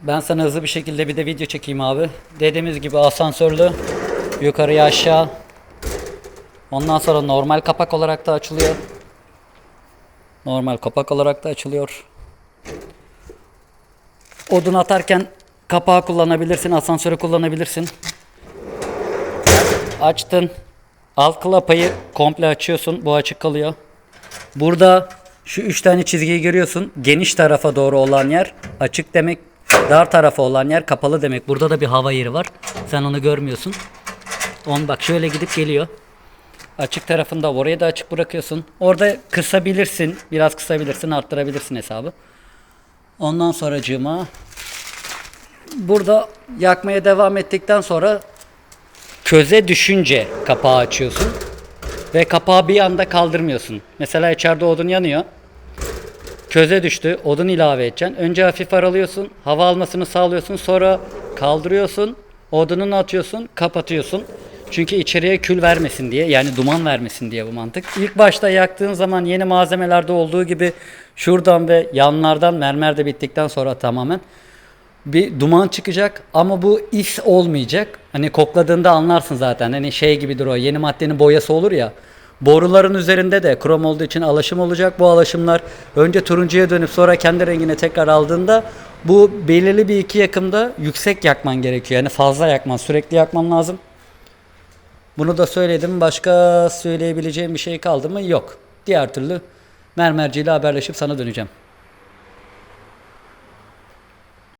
Ben sana hızlı bir şekilde bir de video çekeyim abi. Dediğimiz gibi asansörlü yukarıya aşağı. Ondan sonra normal kapak olarak da açılıyor. Normal kapak olarak da açılıyor. Odun atarken kapağı kullanabilirsin, asansörü kullanabilirsin. Açtın. Alt klapayı komple açıyorsun. Bu açık kalıyor. Burada şu 3 tane çizgiyi görüyorsun. Geniş tarafa doğru olan yer açık demek. Dar tarafa olan yer kapalı demek. Burada da bir hava yeri var. Sen onu görmüyorsun. Bak şöyle gidip geliyor. Açık tarafında orayı da açık bırakıyorsun. Orada kısabilirsin. Biraz kısabilirsin. Arttırabilirsin hesabı. Ondan sonracığıma burada yakmaya devam ettikten sonra köze düşünce kapağı açıyorsun. Ve kapağı bir anda kaldırmıyorsun. Mesela içeride odun yanıyor. Köze düştü. Odun ilave edeceksin. Önce hafif aralıyorsun. Hava almasını sağlıyorsun. Sonra kaldırıyorsun. Odununu atıyorsun. Kapatıyorsun. Çünkü içeriye kül vermesin diye. Yani duman vermesin diye bu mantık. İlk başta yaktığın zaman yeni malzemelerde olduğu gibi şuradan ve yanlardan, mermer de bittikten sonra tamamen bir duman çıkacak ama bu is olmayacak. Hani kokladığında anlarsın zaten. Hani şey gibidir o. Yeni maddenin boyası olur ya. Boruların üzerinde de krom olduğu için alaşım olacak. Bu alaşımlar önce turuncuya dönüp sonra kendi rengine tekrar aldığında bu belirli bir iki yakımda yüksek yakman gerekiyor. Yani fazla yakman, sürekli yakman lazım. Bunu da söyledim. Başka söyleyebileceğim bir şey kaldı mı? Yok. Diğer türlü mermerciyle haberleşip sana döneceğim.